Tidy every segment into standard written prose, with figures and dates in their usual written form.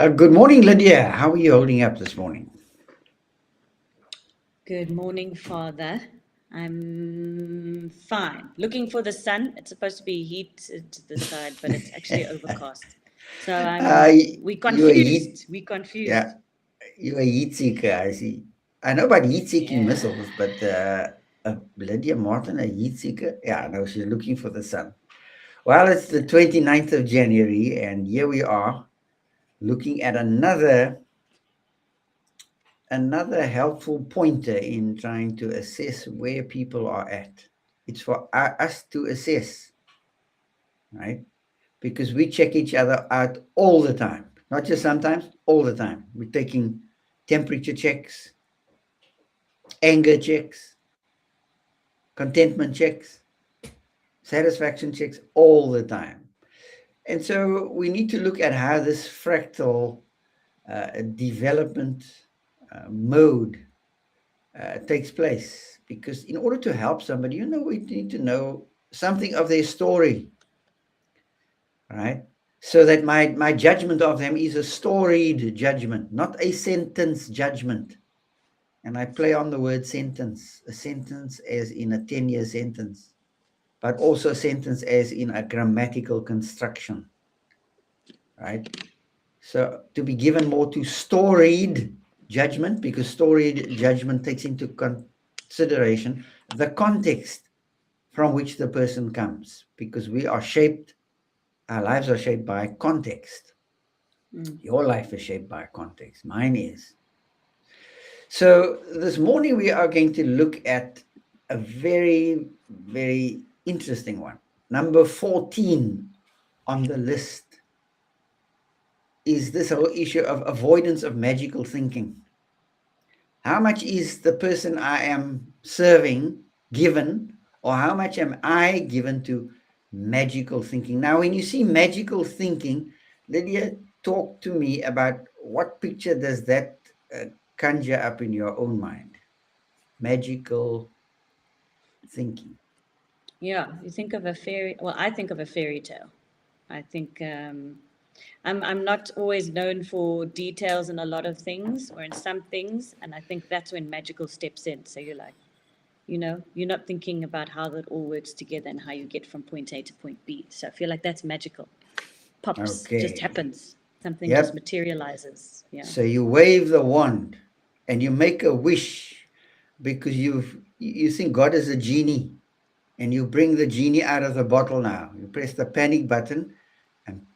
Good morning, Lydia. How are you holding up this morning? Good morning, Father. I'm fine. Looking for the sun. It's supposed to be heat to the side, but it's actually overcast. So we You a heat, confused. We yeah, confused. you a heat seeker, I see. I know about heat-seeking Yeah. missiles, but Lydia Martin, a heat seeker? Yeah, no, she's looking for the sun. Well, it's the Yeah. 29th of January, and here we are looking at another helpful pointer in trying to assess where people are at. It's for us to assess, right? Because we check each other out all the time, not just sometimes, all the time. We're taking temperature checks, anger checks, contentment checks, satisfaction checks all the time. And so we need to look at how this fractal development mode takes place. Because in order to help somebody, we need to know something of their story, right? So that my judgment of them is a storied judgment, not a sentence judgment. And I play on the word sentence, a sentence as in a 10-year sentence, but also a sentence as in a grammatical construction, right? So to be given more to storied judgment, because storied judgment takes into consideration the context from which the person comes, because our lives are shaped by context. Your life is shaped by context. Mine is. So this morning we are going to look at a very, very interesting one. Number 14 on the list is this whole issue of avoidance of magical thinking. How much is the person I am serving given, or how much am I given to magical thinking? Now, when you see magical thinking, Lydia, talk to me about what picture does that uh, conjure up in your own mind? Magical thinking. Yeah. You think of a fairy. Well, I think of a fairy tale. I think I'm not always known for details in a lot of things or in some things, and I think that's when magical steps in. So you're like, you're not thinking about how that all works together and how you get from point A to point B. So I feel like that's magical. Pops, just Okay. happens. Something just Yep. materializes. Yeah. So you wave the wand and you make a wish because you think God is a genie, and you bring the genie out of the bottle now. You press the panic button and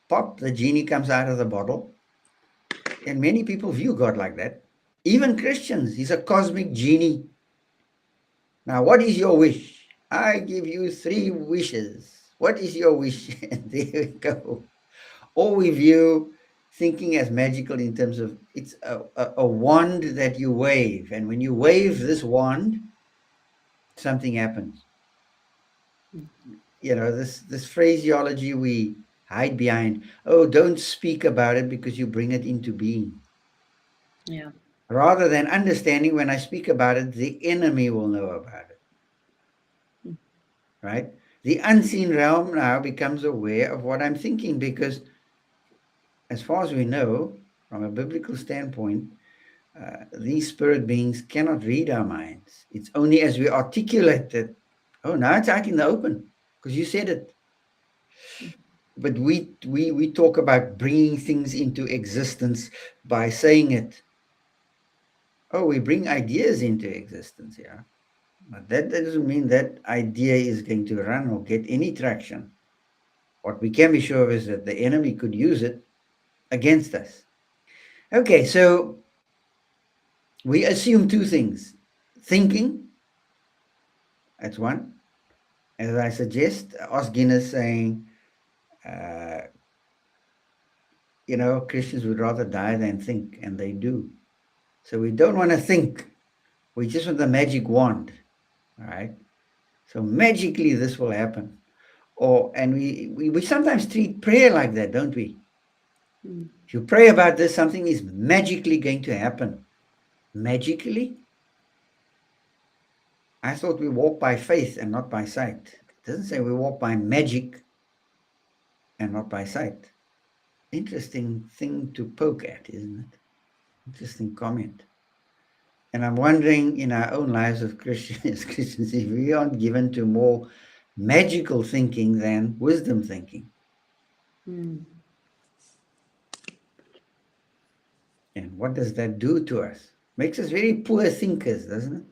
pop, the genie comes out of the bottle. And many people view God like that. Even Christians, he's a cosmic genie. Now, what is your wish? I give you 3 wishes. What is your wish? And there we go. Or we view thinking as magical in terms of it's a wand that you wave. And when you wave this wand, something happens. This phraseology we hide behind. Oh, don't speak about it because you bring it into being. Yeah. Rather than understanding, when I speak about it, the enemy will know about it, right? The unseen realm now becomes aware of what I'm thinking, because as far as we know, from a biblical standpoint, these spirit beings cannot read our minds. It's only as we articulate it. Oh, now it's out in the open because you said it. But we talk about bringing things into existence by saying it. Oh, we bring ideas into existence, yeah. But that doesn't mean that idea is going to run or get any traction. What we can be sure of is that the enemy could use it against us. Okay, so we assume 2 things. Thinking, that's one. As I suggest, Os Guinness saying, uh, Christians would rather die than think, and they do. So we don't want to think. We just want the magic wand, all right? So magically this will happen. And we sometimes treat prayer like that, don't we? If you pray about this, something is magically going to happen. Magically? I thought we walk by faith and not by sight. It doesn't say we walk by magic and not by sight. Interesting thing to poke at, isn't it? Interesting comment. And I'm wondering in our own lives of Christians, Christians, if we aren't given to more magical thinking than wisdom thinking. Mm. And what does that do to us? Makes us very poor thinkers, doesn't it?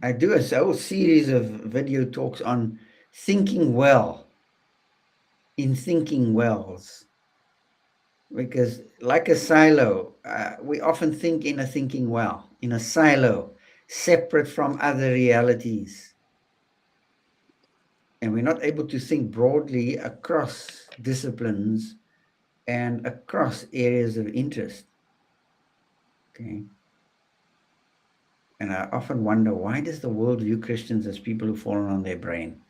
I do a whole series of video talks on thinking well in thinking wells. Because like a silo, we often think in a thinking well, in a silo, separate from other realities. And we're not able to think broadly across disciplines and across areas of interest. Okay. And I often wonder, why does the world view Christians as people who've fallen on their brain?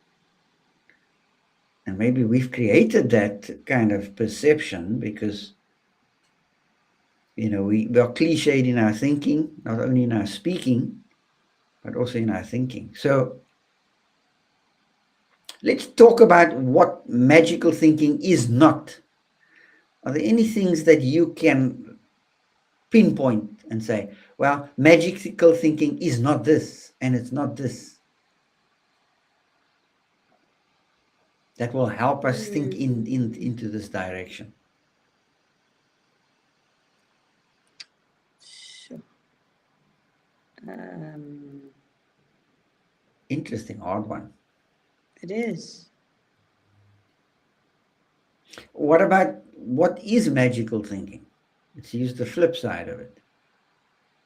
And maybe we've created that kind of perception because, we are cliched in our thinking, not only in our speaking, but also in our thinking. So let's talk about what magical thinking is not. Are there any things that you can pinpoint and say, well, magical thinking is not this, and it's not this? That will help us think into this direction. Sure. Interesting, hard one. It is. What about what is magical thinking? Let's use the flip side of it.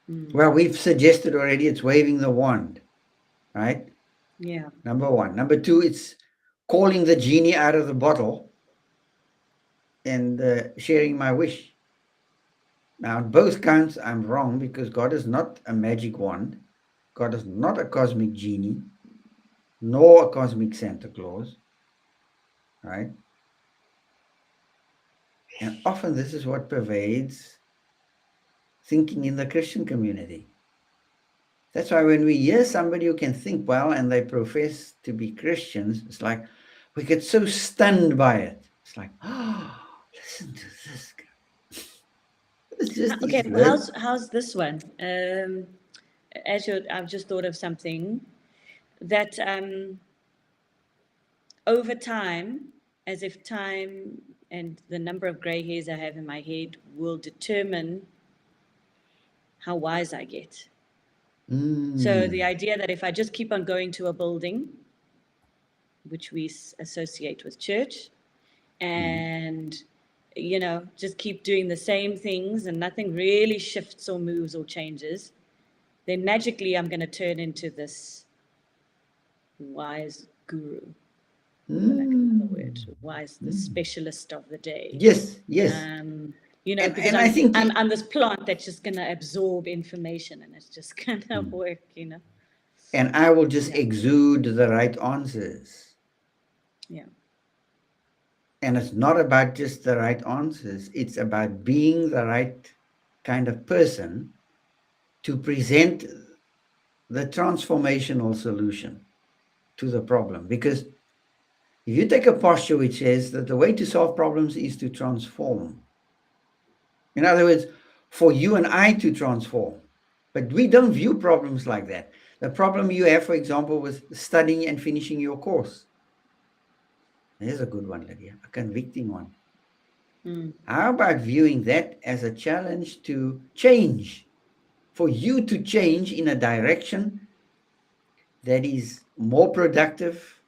Well, we've suggested already it's waving the wand, right? Yeah. Number one. Number two, it's calling the genie out of the bottle and sharing my wish. Now, on both counts, I'm wrong because God is not a magic wand. God is not a cosmic genie, nor a cosmic Santa Claus, right? And often this is what pervades thinking in the Christian community. That's why when we hear somebody who can think well and they profess to be Christians, it's like we get so stunned by it. It's like, oh, listen to this guy. It's just Okay, these words. how's this one? I've just thought of something that over time, as if time and the number of grey hairs I have in my head will determine how wise I get. So the idea that if I just keep on going to a building, which we associate with church, and just keep doing the same things and nothing really shifts or moves or changes, then magically I'm going to turn into this wise guru, for lack of another word, wise, the specialist of the day. Yes, yes. Because And I think I'm this plant that's just going to absorb information and it's just going to work. and I will just Yeah. exude the right answers. Yeah. And it's not about just the right answers. It's about being the right kind of person to present the transformational solution to the problem. Because if you take a posture which says that the way to solve problems is to transform, in other words, for you and I to transform, but we don't view problems like that. The problem you have, for example, with studying and finishing your course. There's a good one, Lydia, a convicting one. How about viewing that as a challenge to change, for you to change in a direction that is more productive,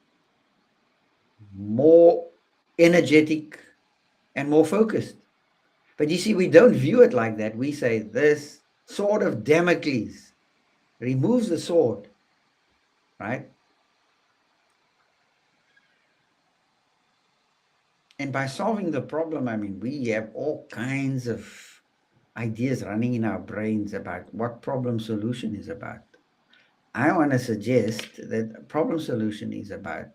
more energetic, and more focused? But you see, we don't view it like that. We say this sword of Damocles removes the sword, right? And by solving the problem, I mean, we have all kinds of ideas running in our brains about what problem solution is about. I want to suggest that problem solution is about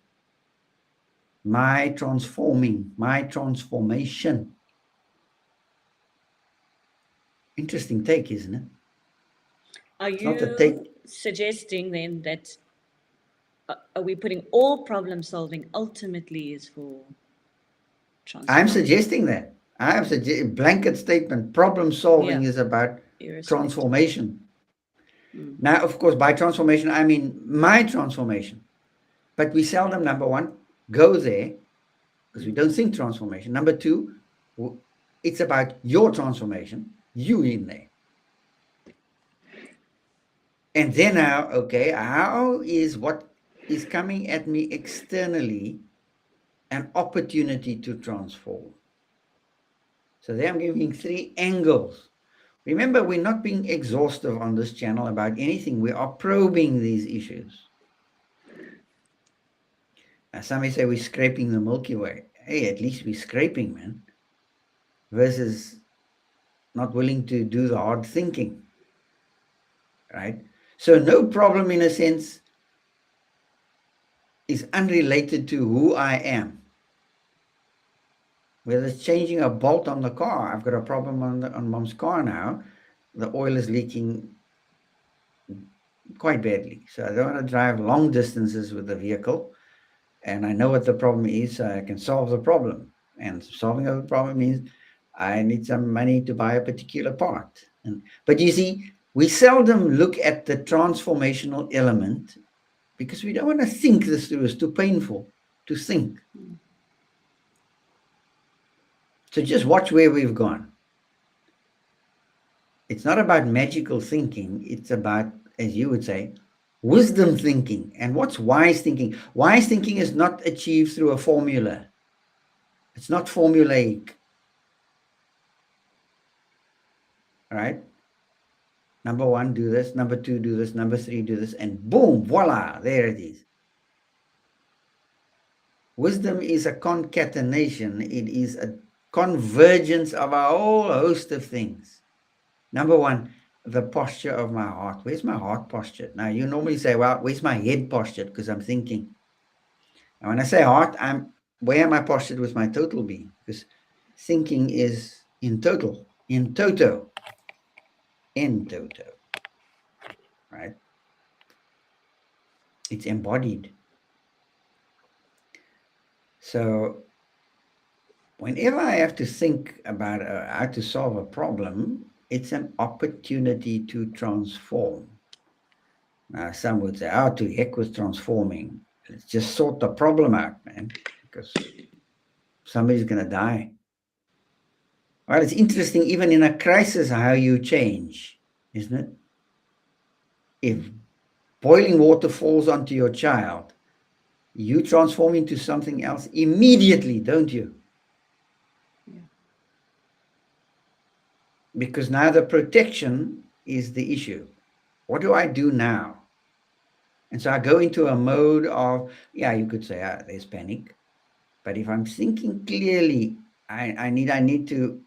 my transformation. Interesting take, isn't it? Are It's not a take. you suggesting then that are we putting all problem solving ultimately is for I'm transform. suggesting that. I have a blanket statement. Problem solving Yeah, is about irrespective. transformation. Mm. Now, of course, by transformation, I mean my transformation. But we seldom, number one, go there because we Mm. don't think transformation. Number two, it's about your transformation, you in there. And then now, okay, how is what is coming at me externally an opportunity to transform? So there I'm giving 3 angles. Remember, we're not being exhaustive on this channel about anything. We are probing these issues. Now, some may say we're scraping the Milky Way. Hey, at least we're scraping, man. Versus not willing to do the hard thinking, right? So no problem, in a sense, is unrelated to who I am. Whether it's changing a bolt on the car, I've got a problem on mom's car now. The oil is leaking quite badly. So I don't want to drive long distances with the vehicle. And I know what the problem is, so I can solve the problem. And solving the problem means I need some money to buy a particular part. But you see, we seldom look at the transformational element because we don't want to think this through. It's too painful to think. So just watch where we've gone. It's not about magical thinking. It's about, as you would say, wisdom thinking. And what's wise thinking? Wise thinking is not achieved through a formula. It's not formulaic. All right? Number 1, do this. Number 2, do this. Number 3, do this. And boom, voila, there it is. Wisdom is a concatenation. It is a convergence of a whole host of things. Number 1, the posture of my heart. Where's my heart posture? Now, you normally say, well, where's my head posture? Because I'm thinking. And when I say heart, where am I postured with my total being? Because thinking is in total, in toto, right? It's embodied. So whenever I have to think about how to solve a problem, it's an opportunity to transform. Now, some would say, oh, to heck with transforming. Let's just sort the problem out, man, because somebody's going to die. Well, it's interesting, even in a crisis, how you change, isn't it? If boiling water falls onto your child, you transform into something else immediately, don't you? Yeah. Because now the protection is the issue. What do I do now? And so I go into a mode of, yeah, you could say, there's panic. But if I'm thinking clearly, I need to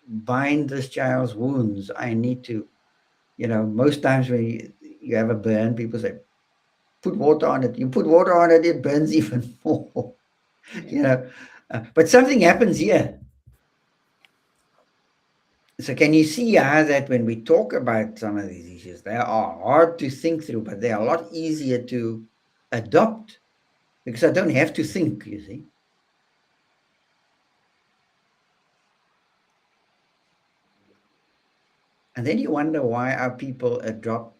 bind this child's wounds. I need to, most times when you have a burn, people say, put water on it. You put water on it, it burns even more. Yeah. But something happens here. So can you see how that when we talk about some of these issues, they are hard to think through, but they are a lot easier to adopt because I don't have to think, you see. And then you wonder why our people adopt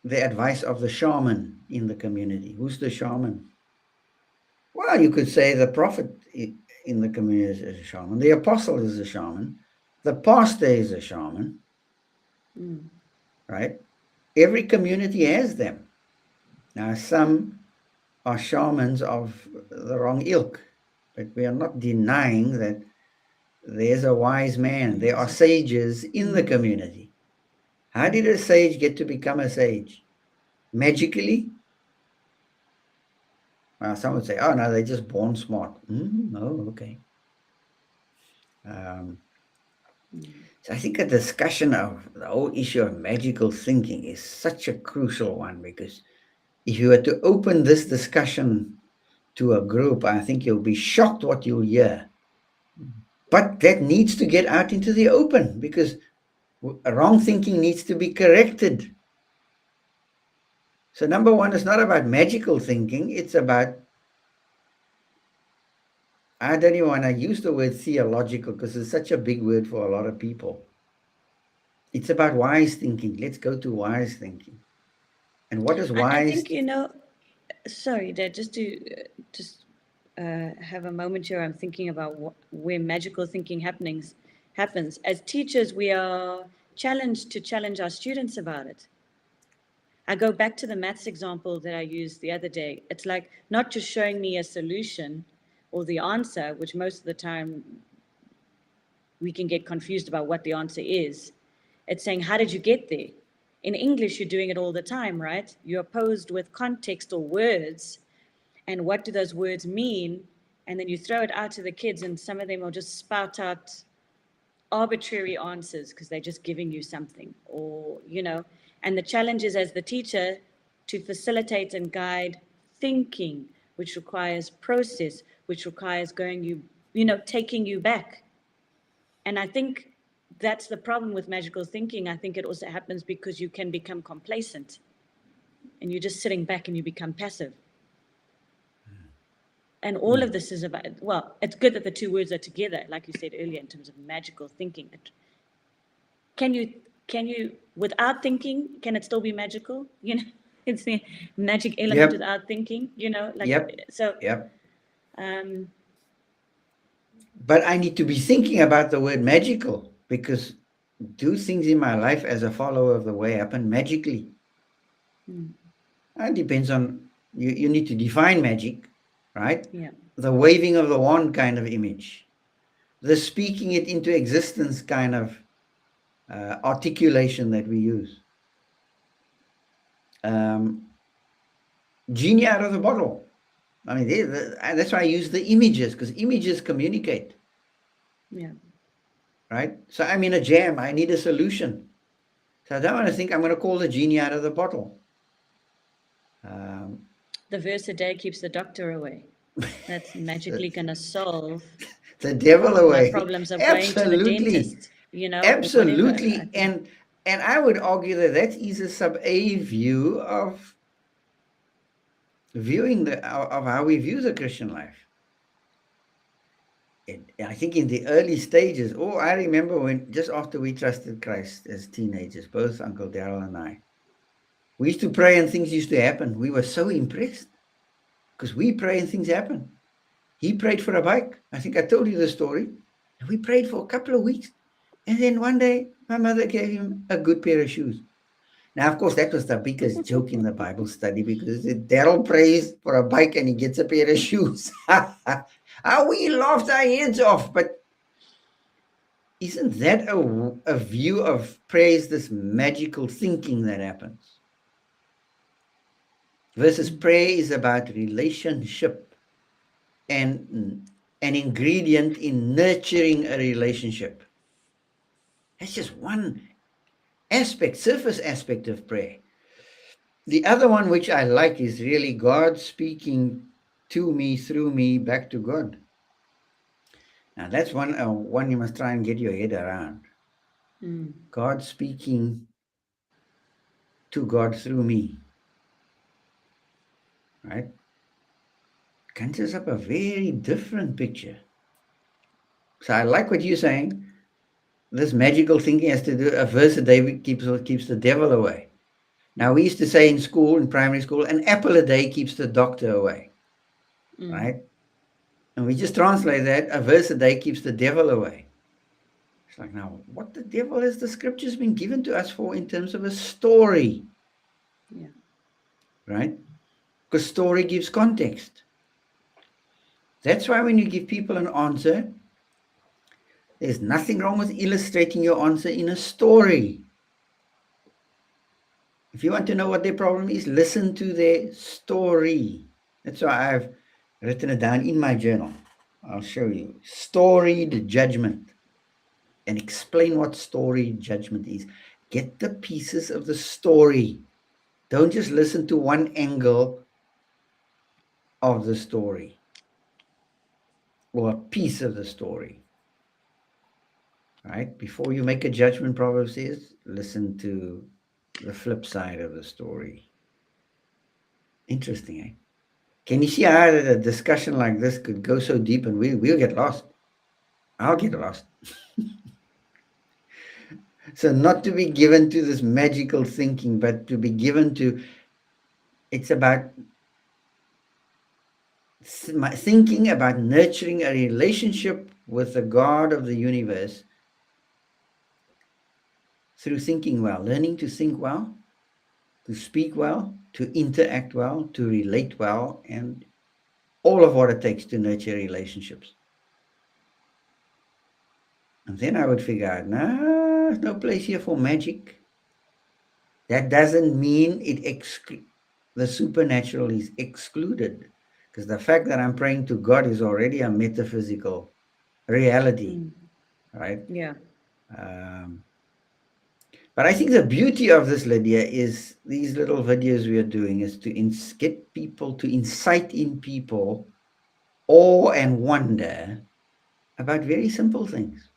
the advice of the shaman in the community. Who's the shaman? Well, you could say the prophet in the community is a shaman. The apostle is a shaman. The pastor is a shaman. Right? Every community has them. Now, some are shamans of the wrong ilk, but we are not denying that there's a wise man. There are sages in the community. How did a sage get to become a sage? Magically? Well, some would say, oh, no, they're just born smart. Oh, okay. So I think a discussion of the whole issue of magical thinking is such a crucial one because if you were to open this discussion to a group, I think you'll be shocked what you'll hear. But that needs to get out into the open because wrong thinking needs to be corrected. So number 1 is not about magical thinking. It's about I don't even want to use the word theological because it's such a big word for a lot of people. It's about wise thinking. Let's go to wise thinking. And what is I wise? think, sorry, Dad, just to just have a moment here. I'm thinking about where magical thinking happenings happens. As teachers, we are challenged to challenge our students about it. I go back to the maths example that I used the other day. It's like not just showing me a solution or the answer, which most of the time we can get confused about what the answer is. It's saying, how did you get there? In English, you're doing it all the time, right? You're posed with context or words, and what do those words mean? And then you throw it out to the kids, and some of them will just spout out arbitrary answers because they're just giving you something, and the challenge is as the teacher to facilitate and guide thinking, which requires process, which requires taking you back. And I think that's the problem with magical thinking. I think it also happens because you can become complacent and you're just sitting back and you become passive. And all of this is about, well, it's good that the two words are together, like you said earlier, in terms of magical thinking. Can you, without thinking, can it still be magical? It's the magic element Yep. without thinking, Yep. so, Yep. um, But I need to be thinking about the word magical because do things in my life as a follower of the way happen magically? It depends on you need to define magic, right? yeah, The waving of the wand kind of image, the speaking it into existence kind of articulation that we use. Um, Genie out of the bottle. I mean, that's why I use the images because images communicate, yeah. right? So I'm in a jam. I need a solution. So I don't want to think I'm going to call the genie out of the bottle. Um, The verse a day keeps the doctor away. That's magically going to solve the devil my away. problems of going to the Absolutely. dentist, or whatever. I Absolutely. think, And I would argue that that is a sub A view of viewing of how we view the Christian life. I think in the early stages, I remember when just after we trusted Christ as teenagers, both Uncle Daryl and I, we used to pray and things used to happen. We were so impressed because we pray and things happen. He prayed for a bike. I think I told you the story. And we prayed for a couple of weeks. And then one day, my mother gave him a good pair of shoes. Now, of course, that was the biggest joke in the Bible study because Daryl prays for a bike and he gets a pair of shoes. We laughed our heads off. But isn't that a view of praise, this magical thinking that happens? Versus prayer is about relationship and an ingredient in nurturing a relationship. That's just one aspect, surface aspect of prayer. The other one, which I like, is really God speaking to me, through me, back to God. Now, that's one you must try and get your head around. God speaking to God through me, right? Conjures up a very different picture. So I like what you're saying. This magical thinking has to do a verse a day keeps the devil away. Now we used to say in school, in primary school, an apple a day keeps the doctor away, right? And we just translate that, a verse a day keeps the devil away. It's like, now, what the devil has the scriptures been given to us for in terms of a story? yeah, Right? Because story gives context. That's why when you give people an answer, there's nothing wrong with illustrating your answer in a story. If you want to know what their problem is, listen to their story. That's why I've written it down in my journal. I'll show you. Storied judgment. And explain what story judgment is. Get the pieces of the story. Don't just listen to one angle of the story or a piece of the story. Right? Before you make a judgment, Proverbs says, listen to the flip side of the story. Interesting, eh? Can you see how a discussion like this could go so deep and we'll get lost? I'll get lost. So not to be given to this magical thinking, but to be given to, it's about thinking about nurturing a relationship with the God of the universe through thinking well, learning to think well, to speak well, to interact well, to relate well, and all of what it takes to nurture relationships. And then I would figure out, no, there's no place here for magic. That doesn't mean the supernatural is excluded, because the fact that I'm praying to God is already a metaphysical reality, right? Yeah. Um, but I think the beauty of this, Lydia, is these little videos we are doing is to get people, to incite in people awe and wonder about very simple things.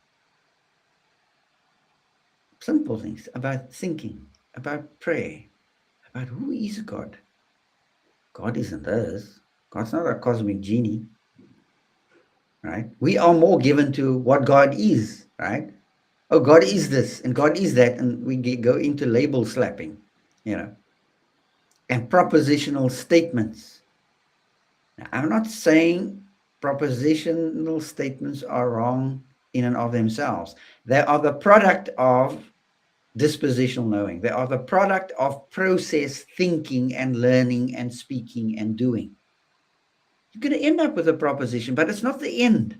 Simple things about thinking, about prayer, about who is God. God isn't us. God's not a cosmic genie, right? We are more given to what God is, right? Oh, God is this and God is that, and we go into label slapping, you know, and propositional statements. Now, I'm not saying propositional statements are wrong in and of themselves. They are the product of dispositional knowing. They are the product of process thinking and learning and speaking and doing. You're going to end up with a proposition, but it's not the end.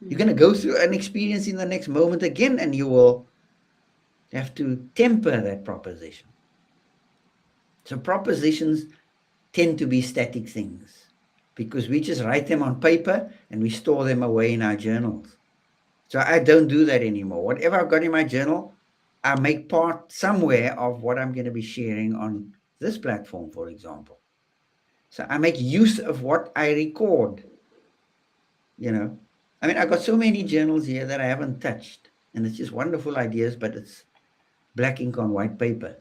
You're going to go through an experience in the next moment again, and you will have to temper that proposition. So propositions tend to be static things because we just write them on paper and we store them away in our journals. So I don't do that anymore. Whatever I've got in my journal, I make part somewhere of what I'm going to be sharing on this platform, for example. So I make use of what I record, you know. I mean, I've got so many journals here that I haven't touched, and it's just wonderful ideas, but it's black ink on white paper.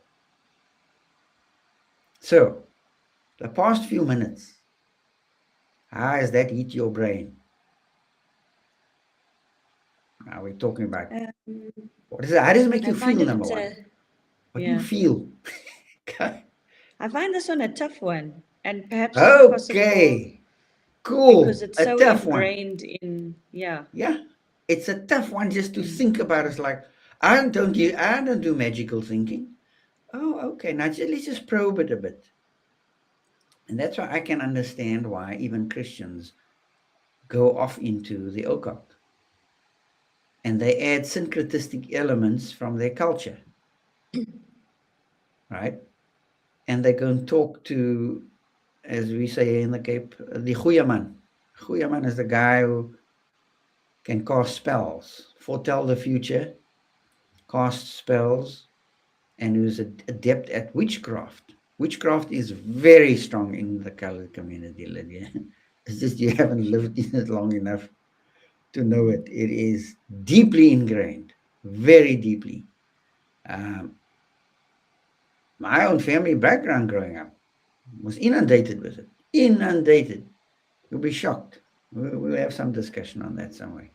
So the past few minutes, how has that hit your brain? Now we're talking about what is it? How does it make I you find feel, it, number one? What do you yeah. feel? I find this one a tough one, and perhaps it's possible Okay, because cool. it's A so tough one. ingrained in, yeah. Yeah, it's a tough one just to think about. It's like, I don't do magical thinking. Oh, okay. Now let's just probe it a bit. And that's why I can understand why even Christians go off into the occult. And they add syncretistic elements from their culture, right? And they go and talk to, as we say in the Cape, the goeie man. Goeie man is the guy who can cast spells, foretell the future, cast spells, and who's adept at witchcraft. Witchcraft is very strong in the colored community, Lydia. It's just you haven't lived in it long enough to know it. It is deeply ingrained, very deeply. Um, my own family background growing up was inundated with it. Inundated. You'll be shocked. We'll have some discussion on that somewhere.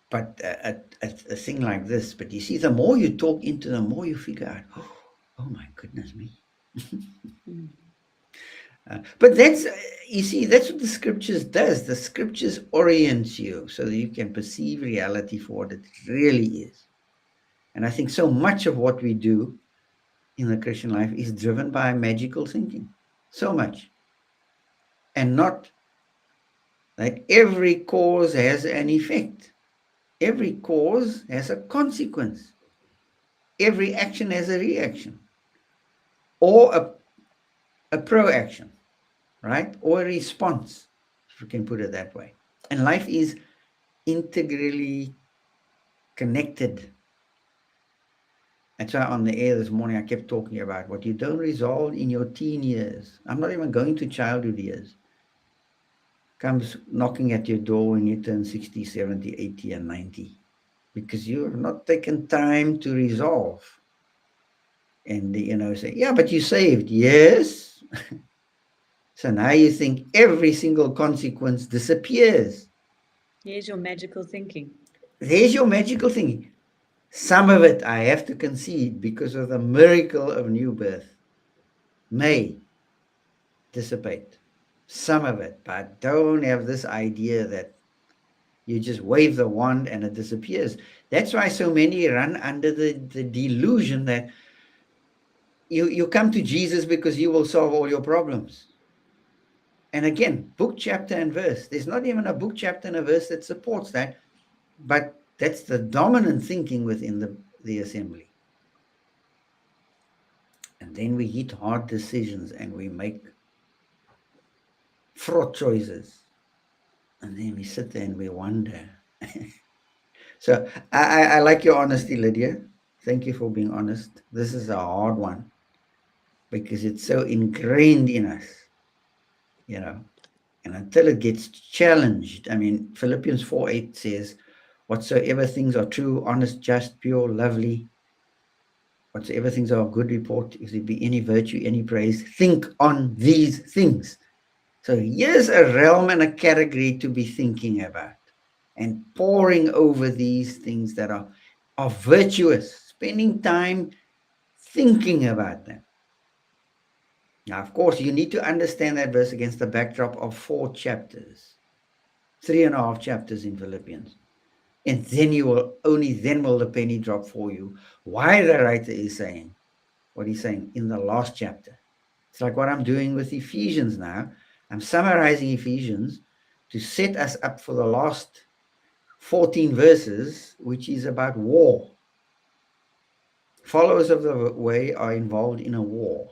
But a thing like this, but you see, the more you talk into, the more you figure out, oh my goodness me. But that's, you see, that's what the scriptures does. The scriptures orients you so that you can perceive reality for what it really is. And I think so much of what we do in the Christian life is driven by magical thinking. So much. And not like every cause has an effect. Every cause has a consequence. Every action has a reaction. Or a proaction, right? Or a response, if we can put it that way. And life is integrally connected. That's why on the air this morning I kept talking about what you don't resolve in your teen years. I'm not even going to childhood years. Comes knocking at your door when you turn 60, 70, 80, and 90. Because you have not taken time to resolve. And, say, yeah, but you saved. Yes, So now you think every single consequence disappears. Here's your magical thinking. There's your magical thing. Some of it, I have to concede, because of the miracle of new birth, may dissipate. Some of it, but don't have this idea that you just wave the wand and it disappears. That's why so many run under the delusion that you come to Jesus because he will solve all your problems. And again, book, chapter, and verse. There's not even a book, chapter, and a verse that supports that, but that's the dominant thinking within the assembly. And then we hit hard decisions and we make fraught choices. And then we sit there and we wonder. So I like your honesty, Lydia. Thank you for being honest. This is a hard one because it's so ingrained in us, you know. And until it gets challenged, I mean, Philippians 4:8 says, whatsoever things are true, honest, just, pure, lovely, whatsoever things are of good report, if there be any virtue, any praise, think on these things. So here's a realm and a category to be thinking about and poring over these things that are virtuous, spending time thinking about them. Now, of course, you need to understand that verse against the backdrop of 4 chapters, 3.5 chapters in Philippians. And then only then will the penny drop for you. Why the writer is saying what he's saying in the last chapter. It's like what I'm doing with Ephesians now. I'm summarizing Ephesians to set us up for the last 14 verses, which is about war. Followers of the way are involved in a war,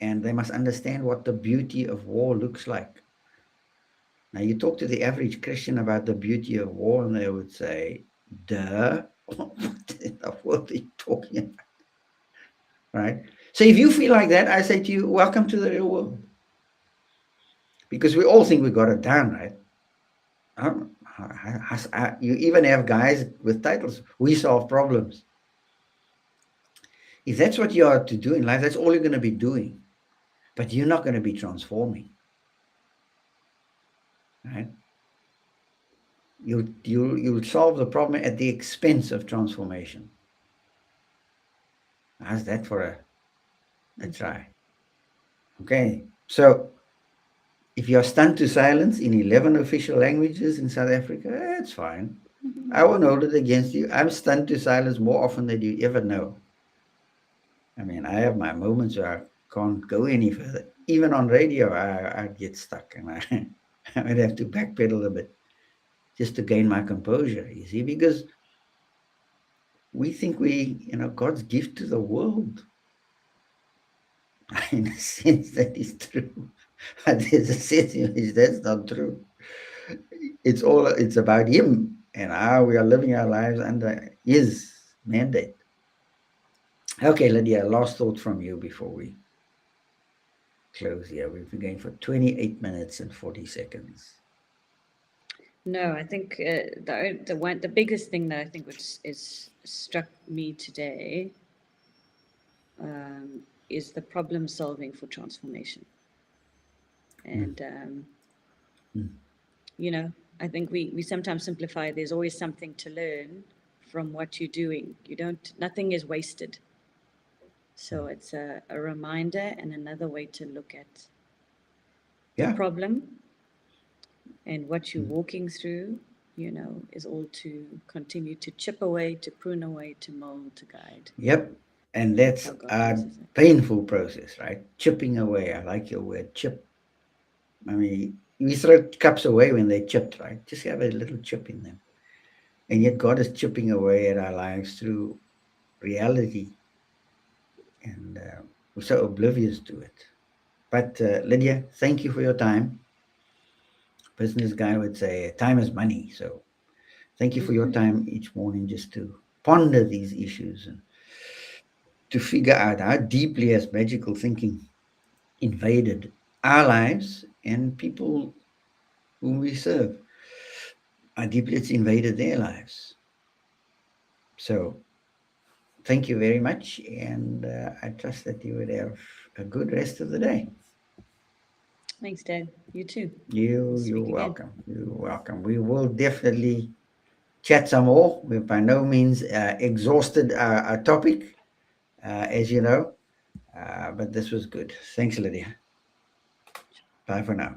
and they must understand what the beauty of war looks like. Now, you talk to the average Christian about the beauty of war, and they would say, duh, what in the world are you talking about? Right? So if you feel like that, I say to you, welcome to the real world. Because we all think we got it down, right? You even have guys with titles. We solve problems. If that's what you are to do in life, that's all you're going to be doing. But you're not going to be transforming. Right? You'll solve the problem at the expense of transformation. How's that for a try? Okay. So if you're stunned to silence in 11 official languages in South Africa, it's fine. I won't hold it against you. I'm stunned to silence more often than you ever know. I mean, I have my moments where I can't go any further. Even on radio, I get stuck and I would have to backpedal a bit just to gain my composure, you see, because we think God's gift to the world. In a sense, that is true. But there's a sense in which that's not true. It's about him and how we are living our lives under his mandate. Okay, Lydia, last thought from you before we close here. We've been going for 28 minutes and 40 seconds. No, I think the biggest thing that I think which is struck me today is the problem solving for transformation. And I think we sometimes simplify. There's always something to learn from what you're doing. Nothing is wasted. So it's a reminder and another way to look at the problem and what you're walking through, is all to continue to chip away, to prune away, to mold, to guide. Yep. And that's a painful process, right? Chipping away. I like your word, chip. I mean, we throw cups away when they're chipped, right? Just have a little chip in them. And yet God is chipping away at our lives through reality. And we're so oblivious to it. But Lydia, thank you for your time. Business guy would say time is money. So thank you for your time each morning just to ponder these issues and to figure out how deeply has magical thinking invaded our lives and people whom we serve. How deeply it's invaded their lives. So thank you very much, and I trust that you would have a good rest of the day. Thanks, Dad. You too. We'll You're speak again. welcome. You're welcome. We will definitely chat some more. We're by no means exhausted our topic, as you know, but this was good. Thanks, Lydia. Bye for now.